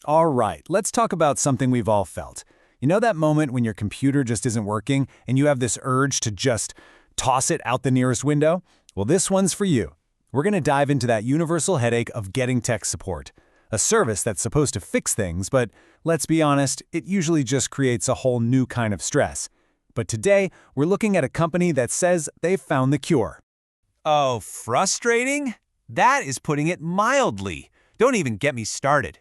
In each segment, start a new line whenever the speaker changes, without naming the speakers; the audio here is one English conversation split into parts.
All right, let's talk about something we've all felt. You know that moment when your computer just isn't working and you have this urge to just toss it out the nearest window? Well, this one's for you. We're going to dive into that universal headache of getting tech support. A service that's supposed to fix things, but let's be honest, it usually just creates a whole new kind of stress. But today, we're looking at a company that says they've found the cure.
Oh, frustrating? That is putting it mildly. Don't even get me started.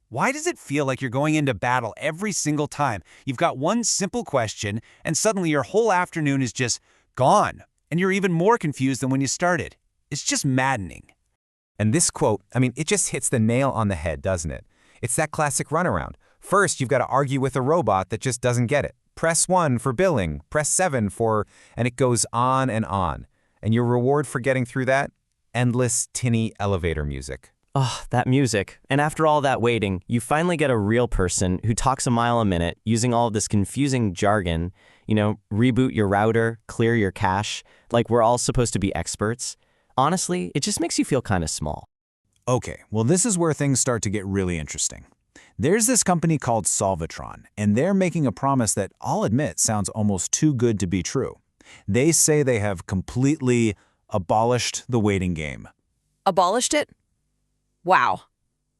Why does it feel like you're going into battle every single time you've got one simple question and suddenly your whole afternoon is just gone, and you're even more confused than when you started? It's just maddening.
And this quote, it just hits the nail on the head, doesn't it? It's that classic runaround. First, you've got to argue with a robot that just doesn't get it. Press 1 for billing, press 7 for, and it goes on. And your reward for getting through that? Endless, tinny elevator music.
Oh, that music. And after all that waiting, you finally get a real person who talks a mile a minute using all of this confusing jargon, reboot your router, clear your cache, like we're all supposed to be experts. Honestly, it just makes you feel kind of small.
Okay, well this is where things start to get really interesting. There's this company called Solvatron, and they're making a promise that I'll admit sounds almost too good to be true. They say they have completely abolished the waiting game.
Abolished it? Wow,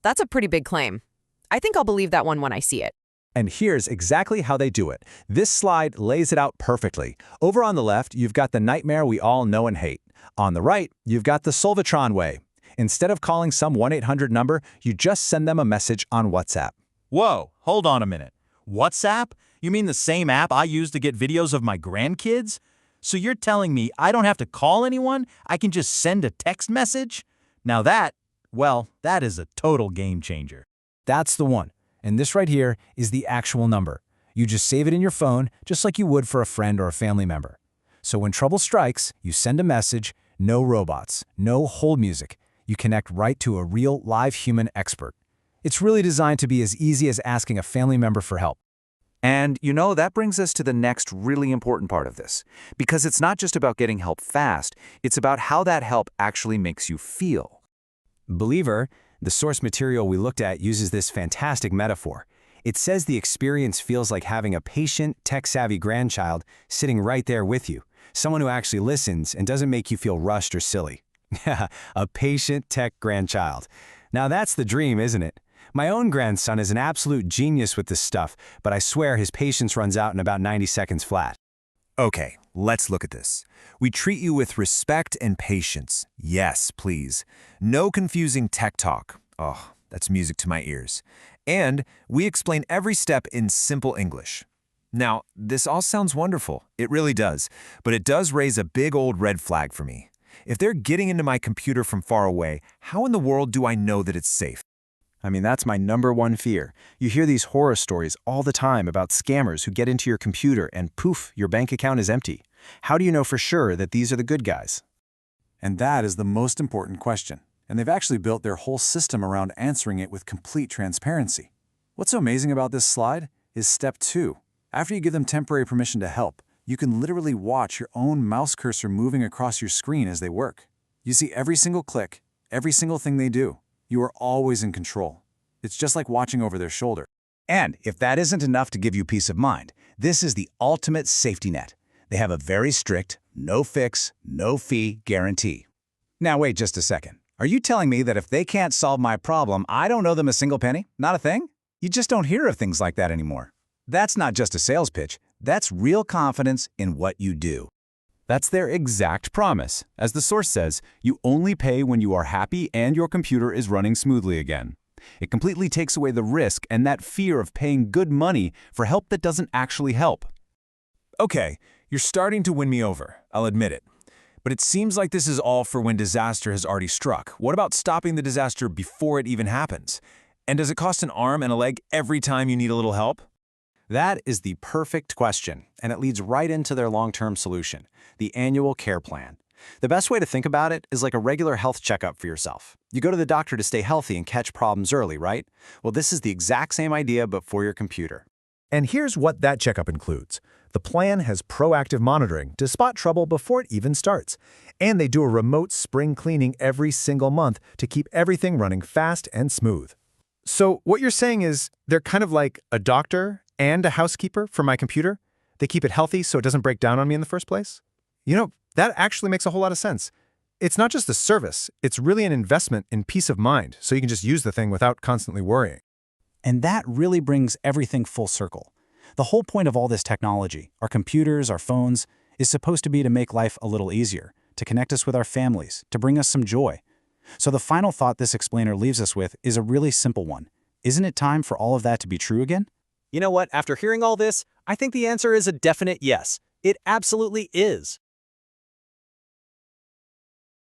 that's a pretty big claim. I think I'll believe that one when I see it.
And here's exactly how they do it. This slide lays it out perfectly. Over on the left, you've got the nightmare we all know and hate. On the right, you've got the Solvatron way. Instead of calling some 1-800 number, you just send them a message on WhatsApp.
Whoa, hold on a minute. WhatsApp? You mean the same app I use to get videos of my grandkids? So you're telling me I don't have to call anyone? I can just send a text message? Now that is a total game changer.
That's the one. And this right here is the actual number. You just save it in your phone, just like you would for a friend or a family member. So when trouble strikes, you send a message, no robots, no hold music. You connect right to a real, live human expert. It's really designed to be as easy as asking a family member for help. And that brings us to the next really important part of this. Because it's not just about getting help fast, it's about how that help actually makes you feel. Believer, the source material we looked at, uses this fantastic metaphor. It says the experience feels like having a patient, tech-savvy grandchild sitting right there with you, someone who actually listens and doesn't make you feel rushed or silly. A patient tech grandchild. Now that's the dream, isn't it? My own grandson is an absolute genius with this stuff, but I swear his patience runs out in about 90 seconds flat. Okay, let's look at this. We treat you with respect and patience. Yes, please. No confusing tech talk. Oh, that's music to my ears. And we explain every step in simple English. Now, this all sounds wonderful. It really does. But it does raise a big old red flag for me. If they're getting into my computer from far away, how in the world do I know that it's safe? That's my #1 fear. You hear these horror stories all the time about scammers who get into your computer and poof, your bank account is empty. How do you know for sure that these are the good guys? And that is the most important question. And they've actually built their whole system around answering it with complete transparency. What's so amazing about this slide is step 2. After you give them temporary permission to help, you can literally watch your own mouse cursor moving across your screen as they work. You see every single click, every single thing they do. You are always in control. It's just like watching over their shoulder. And if that isn't enough to give you peace of mind, this is the ultimate safety net. They have a very strict, no fix, no fee guarantee. Now wait just a second. Are you telling me that if they can't solve my problem, I don't owe them a single penny? Not a thing? You just don't hear of things like that anymore. That's not just a sales pitch. That's real confidence in what you do. That's their exact promise. As the source says, you only pay when you are happy and your computer is running smoothly again. It completely takes away the risk and that fear of paying good money for help that doesn't actually help. Okay, you're starting to win me over, I'll admit it. But it seems like this is all for when disaster has already struck. What about stopping the disaster before it even happens? And does it cost an arm and a leg every time you need a little help? That is the perfect question, and it leads right into their long-term solution, the annual care plan. The best way to think about it is like a regular health checkup for yourself. You go to the doctor to stay healthy and catch problems early, right? Well, this is the exact same idea, but for your computer. And here's what that checkup includes. The plan has proactive monitoring to spot trouble before it even starts. And they do a remote spring cleaning every single month to keep everything running fast and smooth.
So what you're saying is they're kind of like a doctor and a housekeeper for my computer? They keep it healthy so it doesn't break down on me in the first place? You know, that actually makes a whole lot of sense. It's not just a service, it's really an investment in peace of mind, so you can just use the thing without constantly worrying.
And that really brings everything full circle. The whole point of all this technology, our computers, our phones, is supposed to be to make life a little easier, to connect us with our families, to bring us some joy. So the final thought this explainer leaves us with is a really simple one. Isn't it time for all of that to be true again?
You know what? After hearing all this, I think the answer is a definite yes. It absolutely is.